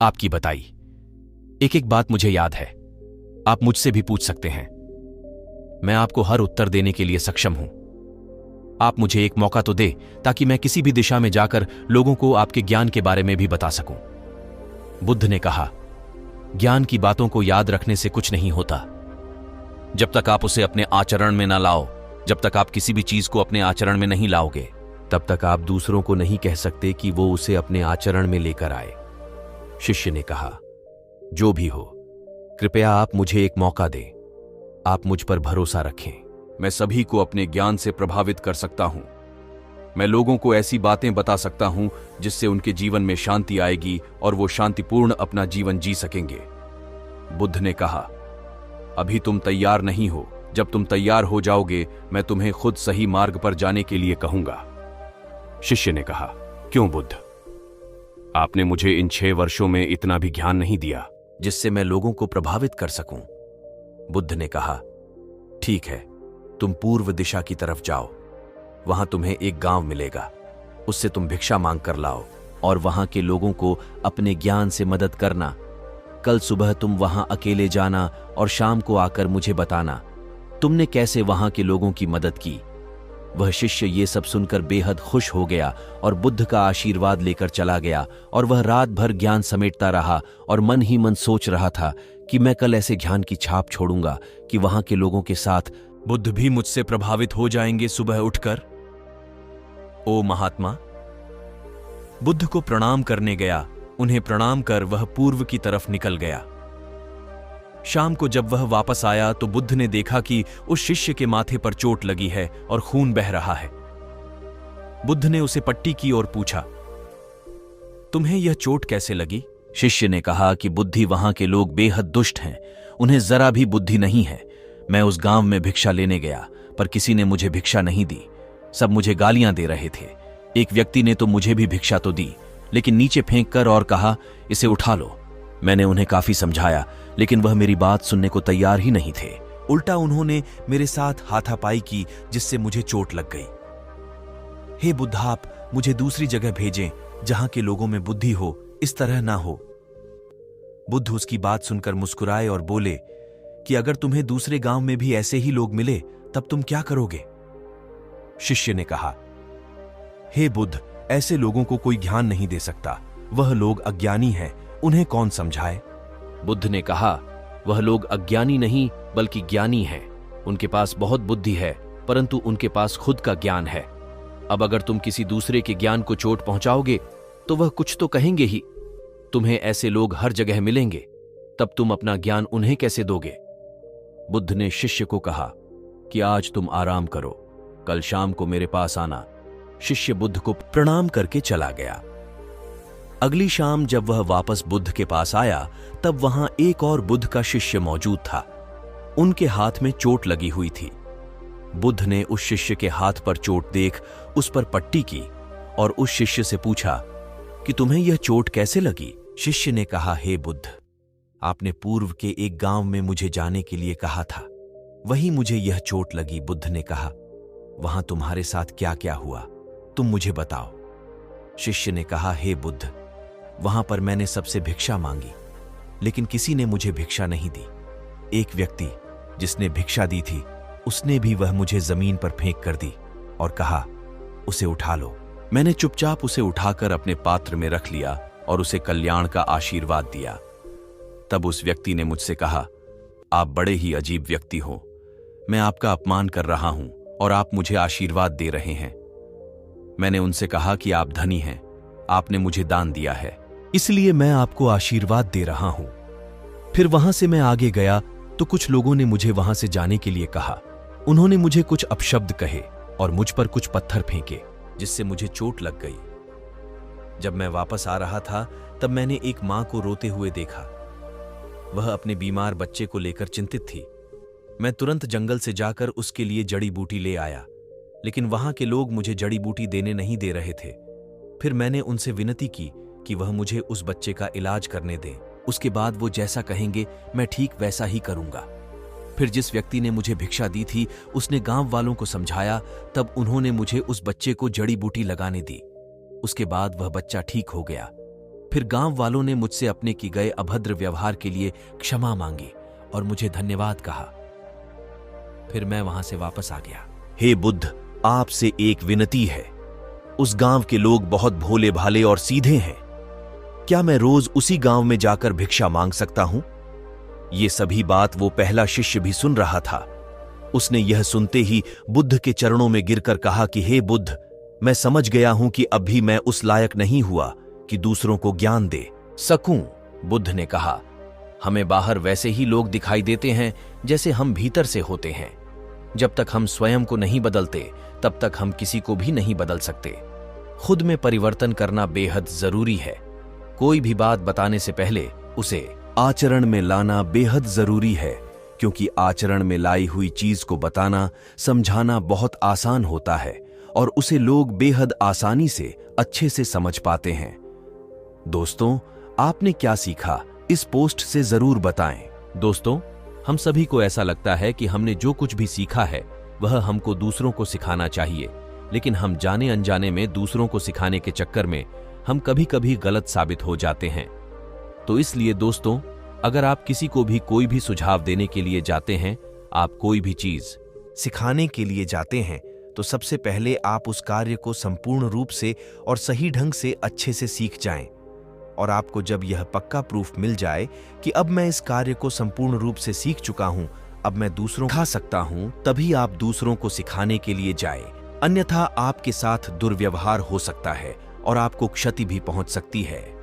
आपकी बताई एक एक बात मुझे याद है। आप मुझसे भी पूछ सकते हैं। मैं आपको हर उत्तर देने के लिए सक्षम हूं। आप मुझे एक मौका तो दे ताकि मैं किसी भी दिशा में जाकर लोगों को आपके ज्ञान के बारे में भी बता सकूं। बुद्ध ने कहा, ज्ञान की बातों को याद रखने से कुछ नहीं होता। जब तक आप उसे अपने आचरण में ना लाओ, जब तक आप किसी भी चीज को अपने आचरण में नहीं लाओगे, तब तक आप दूसरों को नहीं कह सकते कि वो उसे अपने आचरण में लेकर आए। शिष्य ने कहा, जो भी हो, कृपया आप मुझे एक मौका दें। आप मुझ पर भरोसा रखें। मैं सभी को अपने ज्ञान से प्रभावित कर सकता हूं। मैं लोगों को ऐसी बातें बता सकता हूं जिससे उनके जीवन में शांति आएगी और वो शांतिपूर्ण अपना जीवन जी सकेंगे। बुद्ध ने कहा, अभी तुम तैयार नहीं हो। जब तुम तैयार हो जाओगे, मैं तुम्हें खुद सही मार्ग पर जाने के लिए कहूंगा। शिष्य ने कहा, क्यों बुद्ध? आपने मुझे इन 6 वर्षों में इतना भी ज्ञान नहीं दिया जिससे मैं लोगों को प्रभावित कर सकूं। बुद्ध ने कहा, ठीक है, तुम पूर्व दिशा की तरफ जाओ। वहां तुम्हें एक गांव मिलेगा। उससे तुम भिक्षा मांग कर लाओ और वहां के लोगों को अपने ज्ञान से मदद करना। कल सुबह तुम वहां अकेले जाना और शाम को आकर मुझे बताना तुमने कैसे वहां के लोगों की मदद की। वह शिष्य ये सब सुनकर बेहद खुश हो गया और बुद्ध का आशीर्वाद लेकर चला गया। और वह रात भर ज्ञान समेटता रहा और मन ही मन सोच रहा था कि मैं कल ऐसे ज्ञान की छाप छोड़ूंगा कि वहां के लोगों के साथ बुद्ध भी मुझसे प्रभावित हो जाएंगे सुबह उठकर। ओ महात्मा! बुद्ध को प्रणाम करने गया। उन्हें प्रणाम कर वह पूर्व की तरफ निकल गया। शाम को जब वह वापस आया तो बुद्ध ने देखा कि उस शिष्य के माथे पर चोट लगी है और खून बह रहा है। बुद्ध ने उसे पट्टी की और पूछा, तुम्हें यह चोट कैसे लगी? शिष्य ने कहा कि बुद्धि वहां के लोग बेहद दुष्ट हैं। उन्हें जरा भी बुद्धि नहीं है। मैं उस गांव में भिक्षा लेने गया, पर किसी ने मुझे भिक्षा नहीं दी। सब मुझे गालियां दे रहे थे। एक व्यक्ति ने तो मुझे भी भिक्षा तो दी, लेकिन नीचे फेंक कर और कहा, इसे उठा लो। मैंने उन्हें काफी समझाया, लेकिन वह मेरी बात सुनने को तैयार ही नहीं थे। उल्टा उन्होंने मेरे साथ हाथापाई की, जिससे मुझे चोट लग गई। हे बुद्ध, आप मुझे दूसरी जगह भेजें जहां के लोगों में बुद्धि हो, इस तरह ना हो। बुद्ध उसकी बात सुनकर मुस्कुराए और बोले कि अगर तुम्हें दूसरे गांव में भी ऐसे ही लोग मिले तब तुम क्या करोगे? शिष्य ने कहा, हे बुद्ध, ऐसे लोगों को कोई ज्ञान नहीं दे सकता। वह लोग अज्ञानी हैं, उन्हें कौन समझाए? बुद्ध ने कहा, वह लोग अज्ञानी नहीं बल्कि ज्ञानी हैं। उनके पास बहुत बुद्धि है, परंतु उनके पास खुद का ज्ञान है। अब अगर तुम किसी दूसरे के ज्ञान को चोट पहुंचाओगे तो वह कुछ तो कहेंगे ही। तुम्हें ऐसे लोग हर जगह मिलेंगे, तब तुम अपना ज्ञान उन्हें कैसे दोगे? बुद्ध ने शिष्य को कहा कि आज तुम आराम करो, कल शाम को मेरे पास आना। शिष्य बुद्ध को प्रणाम करके चला गया। अगली शाम जब वह वापस बुद्ध के पास आया, तब वहां एक और बुद्ध का शिष्य मौजूद था। उनके हाथ में चोट लगी हुई थी। बुद्ध ने उस शिष्य के हाथ पर चोट देख उस पर पट्टी की और उस शिष्य से पूछा कि तुम्हें यह चोट कैसे लगी? शिष्य ने कहा, हे बुद्ध, आपने पूर्व के एक गांव में मुझे जाने के लिए कहा था, वहीं मुझे यह चोट लगी। बुद्ध ने कहा, वहां तुम्हारे साथ क्या क्या हुआ, तुम मुझे बताओ। शिष्य ने कहा, हे बुद्ध, वहां पर मैंने सबसे भिक्षा मांगी, लेकिन किसी ने मुझे भिक्षा नहीं दी। एक व्यक्ति जिसने भिक्षा दी थी, उसने भी वह मुझे जमीन पर फेंक कर दी और कहा, उसे उठा लो। मैंने चुपचाप उसे उठाकर अपने पात्र में रख लिया और उसे कल्याण का आशीर्वाद दिया। तब उस व्यक्ति ने मुझसे कहा, आप बड़े ही अजीब व्यक्ति हो। मैं आपका अपमान कर रहा हूं और आप मुझे आशीर्वाद दे रहे हैं। मैंने उनसे कहा कि आप धनी हैं, आपने मुझे दान दिया है, इसलिए मैं आपको आशीर्वाद दे रहा हूं। फिर वहां से मैं आगे गया तो कुछ लोगों ने मुझे वहां से जाने के लिए कहा। उन्होंने मुझे कुछ अपशब्द कहे और मुझ पर कुछ पत्थर फेंके, जिससे मुझे चोट लग गई। जब मैं वापस आ रहा था तब मैंने एक मां को रोते हुए देखा। वह अपने बीमार बच्चे को लेकर चिंतित थी। मैं तुरंत जंगल से जाकर उसके लिए जड़ी बूटी ले आया, लेकिन वहां के लोग मुझे जड़ी बूटी देने नहीं दे रहे थे। फिर मैंने उनसे विनती की कि वह मुझे उस बच्चे का इलाज करने दें। उसके बाद वो जैसा कहेंगे मैं ठीक वैसा ही करूंगा। फिर जिस व्यक्ति ने मुझे भिक्षा दी थी उसने गांव वालों को समझाया, तब उन्होंने मुझे उस बच्चे को जड़ी बूटी लगाने दी। उसके बाद वह बच्चा ठीक हो गया। फिर गांव वालों ने मुझसे अपने की गए अभद्र व्यवहार के लिए क्षमा मांगी और मुझे धन्यवाद कहा। फिर मैं वहां से वापस आ गया। हे बुद्ध, आपसे एक विनती है। उस गांव के लोग बहुत भोले भाले और सीधे हैं। क्या मैं रोज उसी गांव में जाकर भिक्षा मांग सकता हूं? ये सभी बात वो पहला शिष्य भी सुन रहा था। उसने यह सुनते ही बुद्ध के चरणों में गिरकर कहा कि हे बुद्ध, मैं समझ गया हूं कि अब भी मैं उस लायक नहीं हुआ कि दूसरों को ज्ञान दे सकूं। बुद्ध ने कहा, हमें बाहर वैसे ही लोग दिखाई देते हैं जैसे हम भीतर से होते हैं। जब तक हम स्वयं को नहीं बदलते तब तक हम किसी को भी नहीं बदल सकते। खुद में परिवर्तन करना बेहद जरूरी है। कोई भी बात बताने से पहले उसे आचरण में लाना बेहद जरूरी है, क्योंकि आचरण में लाई हुई चीज को बताना, समझाना बहुत आसान होता है और उसे लोग बेहद आसानी से अच्छे से समझ पाते हैं। दोस्तों, आपने क्या सीखा, इस पोस्ट से जरूर बताएं। दोस्तों, हम सभी को ऐसा लगता है कि हमने जो कुछ भी सीखा है वह हमको दूसरों को सिखाना चाहिए, लेकिन हम जाने अनजाने में दूसरों को सिखाने के चक्कर में हम कभी कभी गलत साबित हो जाते हैं। तो इसलिए दोस्तों, अगर आप किसी को भी कोई भी सुझाव देने के लिए जाते हैं, आप कोई भी चीज सिखाने के लिए जाते हैं, तो सबसे पहले आप उस कार्य को संपूर्ण रूप से और सही ढंग से अच्छे से सीख जाएं। और आपको जब यह पक्का प्रूफ मिल जाए कि अब मैं इस कार्य को संपूर्ण रूप से सीख चुका हूं, अब मैं दूसरों को सिखा सकता हूं, तभी आप दूसरों को सिखाने के लिए जाएं। अन्यथा आपके साथ दुर्व्यवहार हो सकता है और आपको क्षति भी पहुंच सकती है।